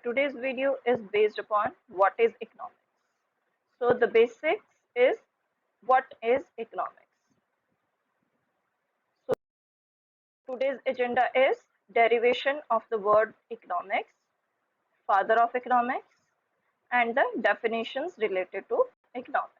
Today's video is based upon what is economics. So the basics is what is economics. So today's agenda is derivation of the word economics, father of economics, and the definitions related to economics.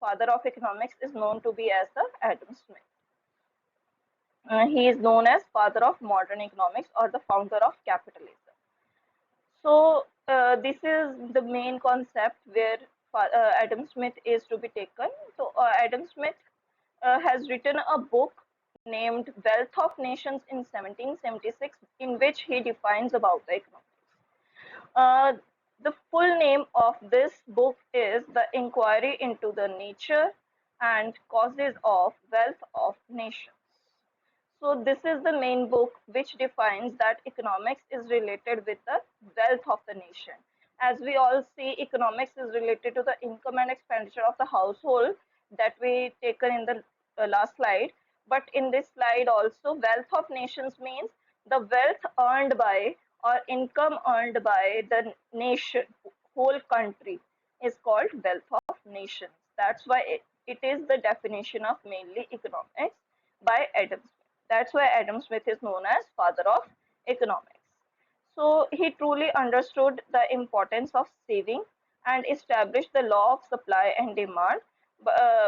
Father of economics is known to be as the Adam Smith. He is known as father of modern economics or the founder of capitalism. So this is the main concept where Adam Smith is to be taken. So Adam Smith has written a book named Wealth of Nations in 1776, in which he defines about the economics. Uh, the full name of this book is The Inquiry into the Nature and Causes of Wealth of Nations. So this is the main book which defines that economics is related with the wealth of the nation. As we all see, economics is related to the income and expenditure of the household that we taken in the last slide. But in this slide also, wealth of nations means the wealth earned by or income earned by the nation, whole country is called wealth of nations. That's why it is the definition of mainly economics by Adam Smith. That's why Adam Smith is known as father of economics. So he truly understood the importance of saving and established the law of supply and demand,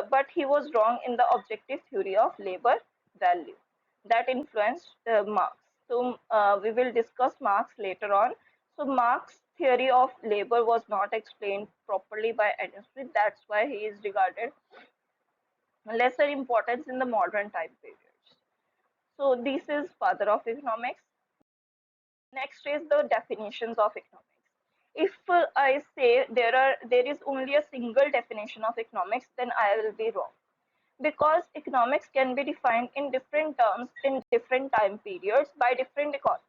but he was wrong in the objective theory of labor value that influenced Marx. So we will discuss Marx later on. So Marx's theory of labor was not explained properly by Adam Smith. That's why he is regarded lesser importance in the modern time periods. So this is father of economics. Next is the definitions of economics. If I say there is only a single definition of economics, then I will be wrong, because economics can be defined in different terms in different time periods by different economists.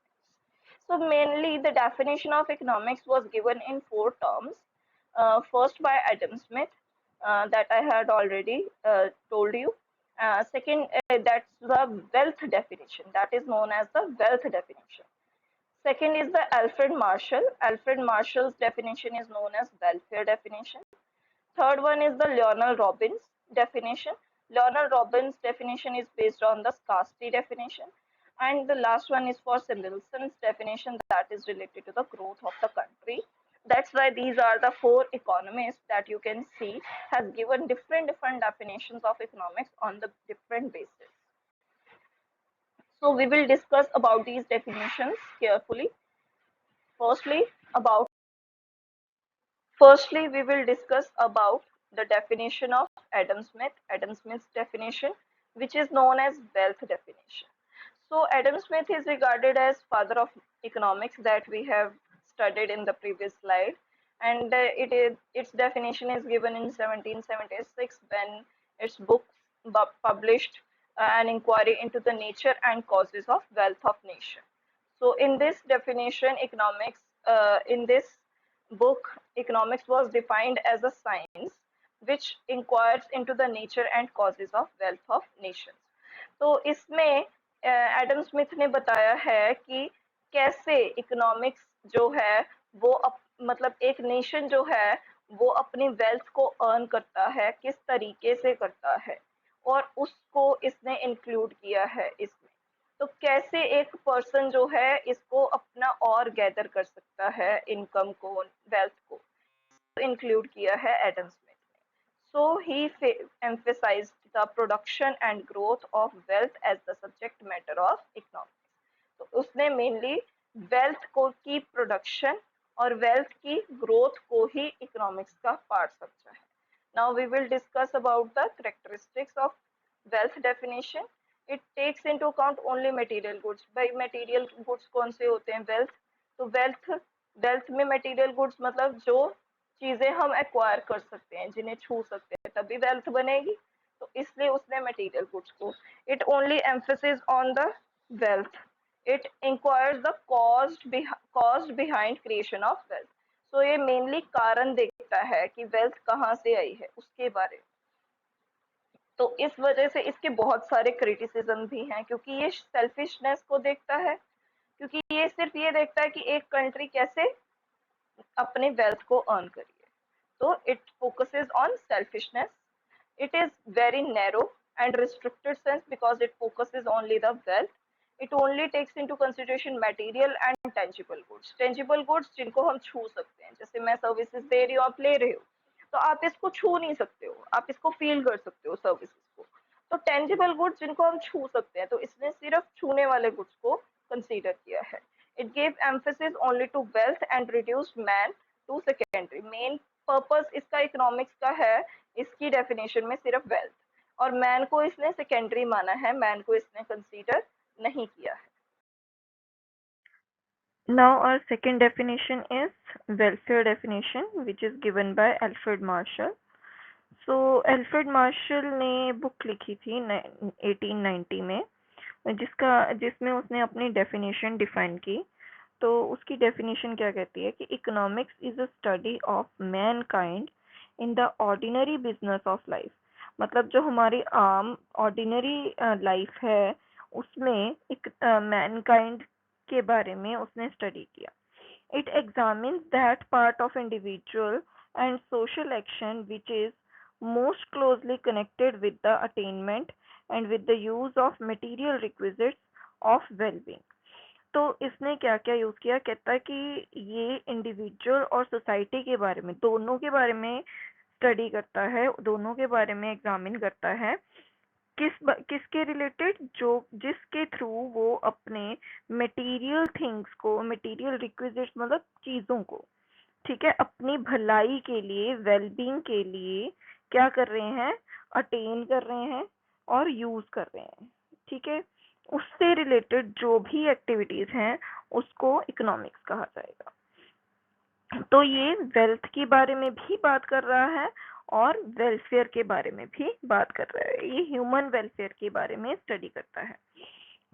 So mainly the definition of economics was given in four terms. First by Adam Smith, that I had already told you. Second, that's the wealth definition. That is known as the wealth definition. Second is the Alfred Marshall. Alfred Marshall's definition is known as welfare definition. Third one is the Lionel Robbins definition. Lionel Robbins definition is based on the scarcity definition. And the last one is for Samuelson's definition, that is related to the growth of the country. That's why these are the four economists that you can see has given different definitions of economics on the different basis. So we will discuss about these definitions carefully. About Firstly, we will discuss about the definition of Adam Smith, Adam Smith's definition, which is known as wealth definition. So Adam Smith is regarded as father of economics that we have studied in the previous slide, and its definition is given in 1776 when its book published an inquiry into the nature and causes of wealth of nation. So in this definition, in this book, economics was defined as a science which inquires into the nature and causes of wealth of nations. तो इसमें Adam Smith ने बताया है कि कैसे economics जो है वो मतलब एक नेशन जो है वो अपनी वेल्थ को अर्न करता है, किस तरीके से करता है, और उसको इसने इंक्लूड किया है इसमें। तो कैसे एक पर्सन जो है इसको अपना और गैदर कर सकता है इनकम को, वेल्थ को, इंक्लूड किया है एडम स्मिथ ने। सो ही emphasized the production and growth of wealth as the subject matter of economics। तो उसने मेनली वेल्थ को की प्रोडक्शन और वेल्थ की ग्रोथ को ही इकोनॉमिक्स का पार्ट समझा है। Now we will discuss about the characteristics of wealth definition. It takes into account only material goods. भाई मटेरियल गुड्स कौन से होते हैं? वेल्थ। तो वेल्थ में मटेरियल गुड्स मतलब जो चीजें हम एक्वायर कर सकते हैं, जिन्हें छू सकते हैं, तभी वेल्थ बनेगी। तो इसलिए उसने मटेरियल गुड्स को। It only emphasis on the wealth. It inquires the cost behind creation of wealth. So ये मेनली कारण देखता है कि वेल्थ कहाँ से आई है उसके बारे में। तो इस वजह से इसके बहुत सारे क्रिटिसिज्म भी हैं, क्योंकि ये सेल्फिशनेस को देखता है, क्योंकि ये सिर्फ ये देखता है कि एक कंट्री कैसे अपने वेल्थ को अर्न करिए। तो it focuses on selfishness. It is very narrow and restricted sense because it focuses only the wealth. It only takes into consideration material and tangible goods. Tangible goods जिनको हम छू सकते हैं, जैसे मैं सर्विसेज दे रही हूँ, आप ले रहे हो, तो आप इसको छू नहीं सकते हो, आप इसको फील कर सकते हो सर्विसेज को। तो टेंजिबल गुड्स जिनको हम छू सकते हैं, तो इसने सिर्फ छूने वाले गुड्स को कंसीडर किया है। It give emphasis only to wealth and reduced man to secondary. Main purpose इसका इकोनॉमिक्स का है, इसकी डेफिनेशन में सिर्फ वेल्थ, और मैन को इसने सेकेंडरी माना है, मैन को इसने कंसीडर नहीं किया है। Now our second definition is welfare definition, which is given by Alfred Marshall. So Alfred Marshall ने बुक लिखी थी 1890 में, जिसमें उसने अपनी डेफिनेशन डिफाइन की। तो उसकी डेफिनेशन क्या कहती है कि economics is a study of Mankind in the ordinary business of life. मतलब जो हमारी आम ऑर्डिनरी लाइफ है उसमें एक मैनकाइंड के बारे में उसने स्टडी किया। It examines that part of individual and social action which is most closely connected with the attainment and with the use of material requisites of well-being। तो इसने क्या क्या यूज किया? कहता है कि ये इंडिविजुअल और सोसाइटी के बारे में, दोनों के बारे में स्टडी करता है, दोनों के बारे में एग्जामिन करता है। किसके रिलेटेड? जो जिसके थ्रू वो अपने मटेरियल थिंग्स को, मटेरियल रिक्विजिट्स मतलब चीजों को, ठीक है, अपनी भलाई के लिए, वेलबींग के लिए क्या कर रहे हैं? अटेन कर रहे हैं और यूज कर रहे हैं, ठीक है। उससे रिलेटेड जो भी एक्टिविटीज हैं उसको इकोनॉमिक्स कहा जाएगा। तो ये वेल्थ के बारे में भी बात कर रहा है और वेलफेयर के बारे में भी बात कर रहा है। ये ह्यूमन वेलफेयर के बारे में स्टडी करता है,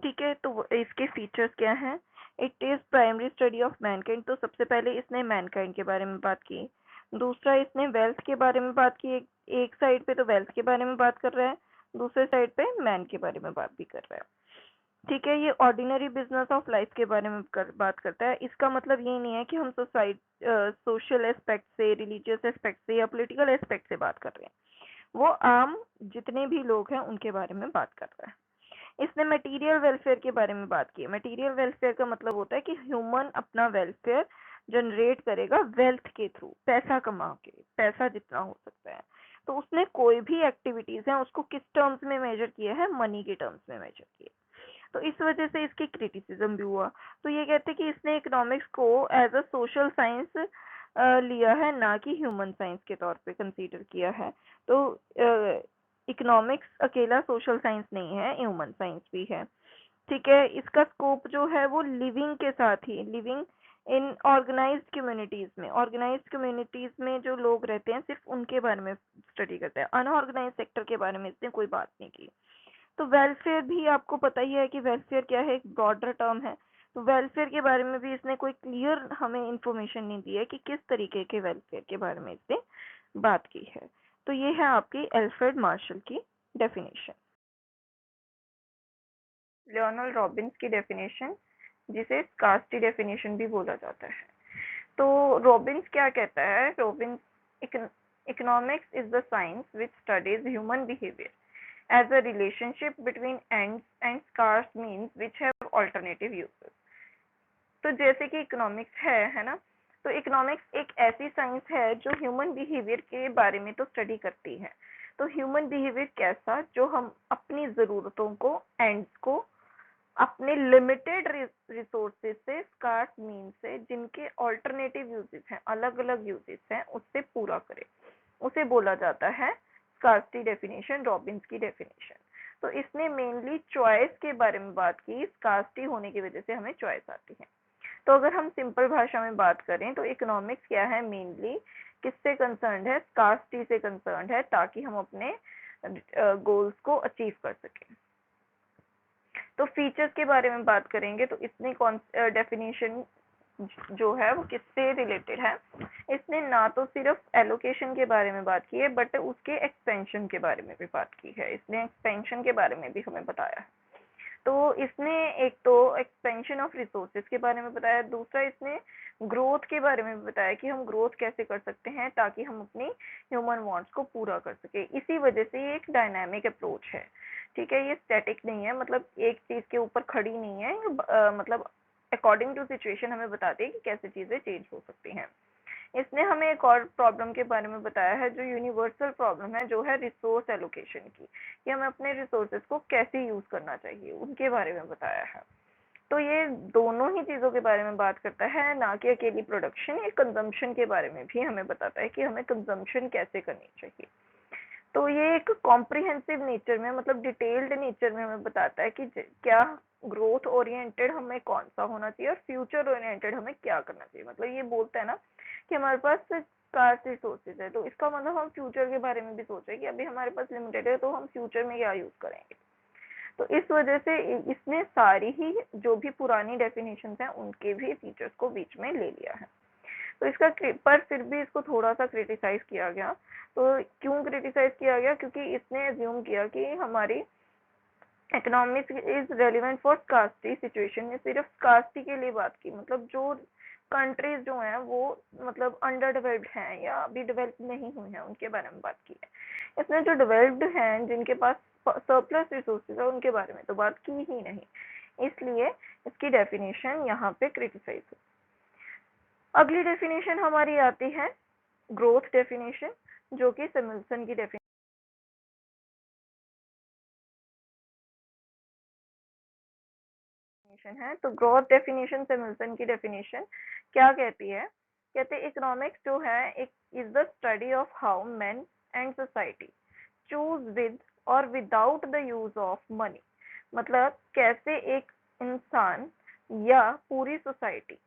ठीक है। तो इसके फीचर्स क्या हैं? It is primary study of Mankind. तो सबसे पहले इसने मैनकाइंड के बारे में बात की। दूसरा इसने वेल्थ के बारे में बात की, एक साइड पे तो वेल्थ के बारे में बात कर रहा है, दूसरे साइड पे मैन के बारे में बात भी कर रहा है। ठीक है, ये ऑर्डिनरी बिजनेस ऑफ लाइफ के बारे में बात करता है। इसका मतलब ये नहीं है कि हम सोशल एस्पेक्ट से, रिलीजियस एस्पेक्ट से या पॉलिटिकल एस्पेक्ट से बात कर रहे हैं। वो आम जितने भी लोग हैं उनके बारे में बात कर रहा है। इसने मटेरियल वेलफेयर के बारे में बात की है। मटेरियल वेलफेयर का मतलब होता है कि ह्यूमन अपना वेलफेयर जनरेट करेगा वेल्थ के थ्रू, पैसा कमा के, पैसा जितना हो सकता है। तो उसने कोई भी एक्टिविटीज है उसको किस टर्म्स में मेजर किया है, मनी के टर्म्स में मेजर किया। तो इस वजह से इसकी क्रिटिसिज्म भी हुआ। तो ये कहते हैं कि इसने इकोनॉमिक्स को एज अ सोशल साइंस लिया है, ना कि ह्यूमन साइंस के तौर पे कंसीडर किया है। तो इकोनॉमिक्स अकेला सोशल साइंस नहीं है, ह्यूमन साइंस भी है। ठीक है, इसका स्कोप जो है वो लिविंग के साथ ही, लिविंग इन ऑर्गेनाइज्ड कम्युनिटीज में, ऑर्गेनाइज्ड कम्युनिटीज में जो लोग रहते हैं सिर्फ उनके बारे में स्टडी करता है। अनऑर्गेनाइज सेक्टर के बारे में इसने कोई बात नहीं की। तो वेलफेयर भी आपको पता ही है कि वेलफेयर क्या है, एक ब्रॉडर टर्म है। तो वेलफेयर के बारे में भी इसने कोई क्लियर हमें इंफॉर्मेशन नहीं दी है कि किस तरीके के वेलफेयर के बारे में इसने बात की है। तो ये है आपकी एल्फ्रेड मार्शल की डेफिनेशन। लियोनल रॉबिन्स की डेफिनेशन, जिसे स्कार्सिटी डेफिनेशन भी बोला जाता है। तो रॉबिन्स क्या कहता है, Robins, economics is the science which studies human behaviour as a relationship between ends and scarce means which have alternative uses। तो जैसे कि इकोनॉमिक्स है ना, तो इकोनॉमिक्स एक ऐसी साइंस है जो ह्यूमन बिहेवियर के बारे में तो स्टडी करती है। तो ह्यूमन बिहेवियर कैसा, जो हम अपनी ज़रूरतों को, एंड्स को, अपने लिमिटेड रिसोर्सेज से, स्कार्स मीन से, जिनके ऑल्टरनेटिव यूजेस हैं, अलग अलग यूजेस हैं, उससे पूरा करे, उसे बोला जाता है स्कार्सिटी डेफिनेशन, रॉबिन्स की डेफिनेशन। तो इसने मेनली चॉइस के बारे में बात की, स्कार्सिटी होने की वजह से हमें चॉइस आती है। तो अगर हम सिंपल भाषा में बात करें तो इकोनॉमिक्स क्या है, मेनली किससे कंसर्न्ड है, स्कार्सिटी से कंसर्न्ड है, ताकि हम अपने गोल्स को अचीव कर सकें। तो फीचर्स के बारे में बात करेंगे तो इसने कौन डेफिनेशन जो है वो किससे रिलेटेड है, इसने ना तो सिर्फ एलोकेशन के बारे में बात की है बट उसके एक्सपेंशन के बारे में भी बात की है। इसने एक्सपेंशन के बारे में भी हमें बताया है। तो इसने एक तो एक्सपेंशन ऑफ रिसोर्सेज के बारे में बताया, दूसरा इसने ग्रोथ के बारे में बताया कि हम ग्रोथ कैसे कर सकते हैं ताकि हम अपनी ह्यूमन वांट्स को पूरा कर सके। इसी वजह से ये एक डायनामिक अप्रोच है। ठीक है, ये स्टैटिक नहीं है, मतलब एक चीज के ऊपर खड़ी नहीं है, मतलब अकॉर्डिंग टू सिचुएशन हमें बताती है कि कैसे चीजें चेंज हो सकती हैं। इसने हमें एक और प्रॉब्लम के बारे में बताया है जो यूनिवर्सल प्रॉब्लम है, जो है रिसोर्स एलोकेशन की, कि हमें अपने रिसोर्सेज को कैसे यूज करना चाहिए, उनके बारे में बताया है। तो ये दोनों ही चीजों के बारे में बात करता है, ना कि अकेली प्रोडक्शन। ये कंजम्पशन के बारे में भी हमें बताता है कि हमें कंजम्पशन कैसे करनी चाहिए। तो ये एक कॉम्प्रिहेंसिव नेचर में, मतलब डिटेल्ड नेचर में हमें बताता है कि क्या ग्रोथ ओरिएंटेड हमें कौन सा होना चाहिए और फ्यूचर ओरिएंटेड हमें क्या करना चाहिए। मतलब ये बोलता है ना कि हमारे पास स्कार्स रिसोर्सेज है, तो इसका मतलब हम फ्यूचर के बारे में भी सोच रहे हैं कि अभी हमारे पास लिमिटेड है, तो हम फ्यूचर में क्या यूज करेंगे। तो इस वजह से इसने सारी ही जो भी पुरानी डेफिनेशंस हैं उनके भी फीचर्स को बीच में ले लिया है। तो इसका पर फिर भी इसको थोड़ा सा क्रिटिसाइज किया गया। तो क्यों क्रिटिसाइज किया गया, क्योंकि इसने एज्यूम किया कि हमारी economics is relevant for scarcity situation ने सिर्फ स्कार्सिटी के लिए बात की, मतलब जो कंट्रीज जो हैं वो मतलब अंडर डेवलप्ड हैं या अभी डेवलप नहीं हुई हैं उनके बारे में बात की है। इसने जो डेवलप्ड हैं, जिनके पास सरप्लस रिसोर्सेज है, उनके बारे में तो बात की ही नहीं, इसलिए इसकी डेफिनेशन यहाँ पे क्रिटिसाइज हुई। अगली डेफिनेशन हमारी आती है ग्रोथ डेफिनेशन, जो कि सैमुअल्सन की डेफिनेशन है। तो ग्रोथ डेफिनेशन, सैमुअल्सन की डेफिनेशन क्या कहती है, कहते हैं इकोनॉमिक्स जो है एक is the study of how man and society choose with और without the use of money. मतलब कैसे एक इंसान या पूरी सोसाइटी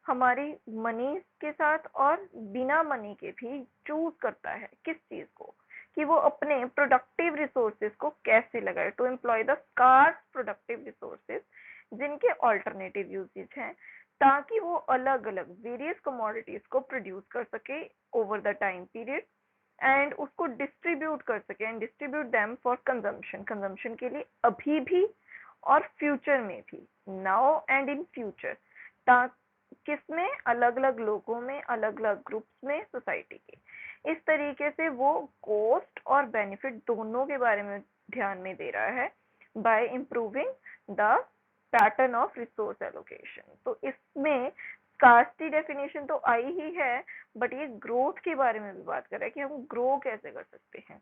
हमारी मनी के साथ और बिना मनी के भी चूज करता है किस चीज को, कि वो अपने प्रोडक्टिव रिसोर्सेज को कैसे लगाए, to employ the scarce productive resources जिनके ऑल्टरनेटिव यूजेज हैं, ताकि वो अलग अलग वेरियस कमोडिटीज को प्रोड्यूस कर सके over the time period and उसको डिस्ट्रीब्यूट कर सके and distribute them for consumption के लिए अभी भी और फ्यूचर में भी, नाउ एंड इन फ्यूचर, किसमें, अलग अलग लोगों में, अलग अलग ग्रुप्स में, सोसाइटी के। इस तरीके से वो कॉस्ट और बेनिफिट दोनों के बारे में ध्यान में दे रहा है bye improving the pattern of resource allocation. तो इसमें स्कार्सिटी डेफिनेशन तो आई ही है, बट ये ग्रोथ के बारे में भी बात कर रहा है कि हम ग्रो कैसे कर सकते हैं।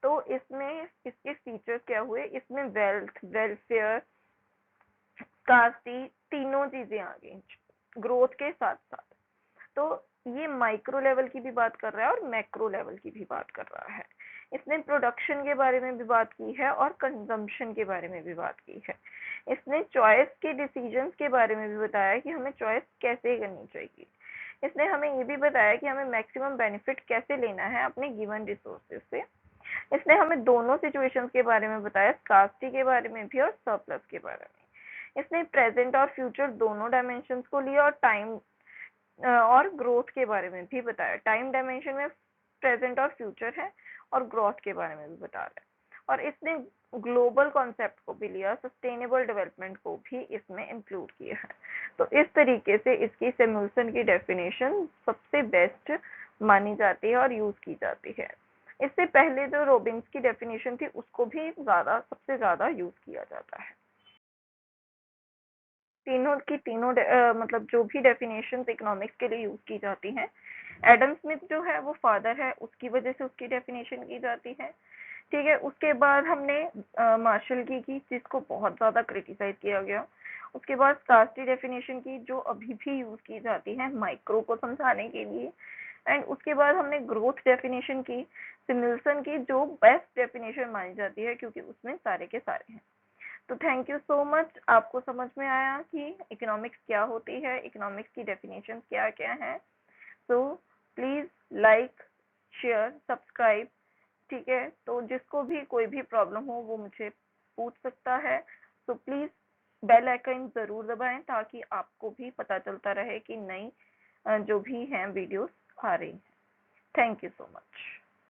तो इसमें इसके फीचर्स क्या हुए, इसमें वेल्थ, वेलफेयर, स्कार्सिटी, तीनों चीजें आ गई ग्रोथ के साथ साथ। तो ये माइक्रो लेवल की भी बात कर रहा है और मैक्रो लेवल की भी बात कर रहा है। इसने प्रोडक्शन के बारे में भी बात की है और कंजम्पशन के बारे में भी बात की है। इसने चॉइस के डिसीजंस के बारे में भी बताया कि हमें चॉइस कैसे करनी चाहिए। इसने हमें ये भी बताया कि हमें मैक्सिमम बेनिफिट कैसे लेना है अपने गिवन रिसोर्सेज से। इसने हमें दोनों सिचुएशंस के बारे में बताया, स्कार्सिटी के बारे में भी और सरप्लस के बारे में। इसने प्रेजेंट और फ्यूचर दोनों डायमेंशंस को लिया और टाइम और ग्रोथ के बारे में भी बताया। टाइम डायमेंशन में प्रेजेंट और फ्यूचर है और ग्रोथ के बारे में भी बता रहा है। और इसने ग्लोबल कॉन्सेप्ट को भी लिया, सस्टेनेबल डेवलपमेंट को भी इसमें इंक्लूड किया है। तो इस तरीके से इसकी सैमुअल्सन की डेफिनेशन सबसे बेस्ट मानी जाती है और यूज की जाती है। इससे पहले जो रॉबिन्स की डेफिनेशन थी उसको भी सबसे ज्यादा यूज किया जाता है। तीनों की तीनों मतलब जो भी डेफिनेशंस इकोनॉमिक्स के लिए यूज की जाती हैं, एडम स्मिथ जो है वो फादर है, उसकी वजह से उसकी डेफिनेशन की जाती है। ठीक है, उसके बाद हमने मार्शल की जिसको बहुत ज्यादा क्रिटिसाइज किया गया। उसके बाद स्कार्सिटी डेफिनेशन की जो अभी भी यूज की जाती है माइक्रो को समझाने के लिए। एंड उसके बाद हमने ग्रोथ डेफिनेशन की, सैमुअल्सन की जो बेस्ट डेफिनेशन मानी जाती है क्योंकि उसमें सारे के सारे हैं। तो थैंक यू सो मच, आपको समझ में आया कि इकोनॉमिक्स क्या होती है, इकोनॉमिक्स की डेफिनेशन क्या क्या है। So please like, share, subscribe. ठीक है, तो जिसको भी कोई भी प्रॉब्लम हो वो मुझे पूछ सकता है। तो प्लीज बेल आइकन जरूर दबाएं ताकि आपको भी पता चलता रहे कि नई जो भी हैं वीडियोस आ रही हैं। Thank you so much.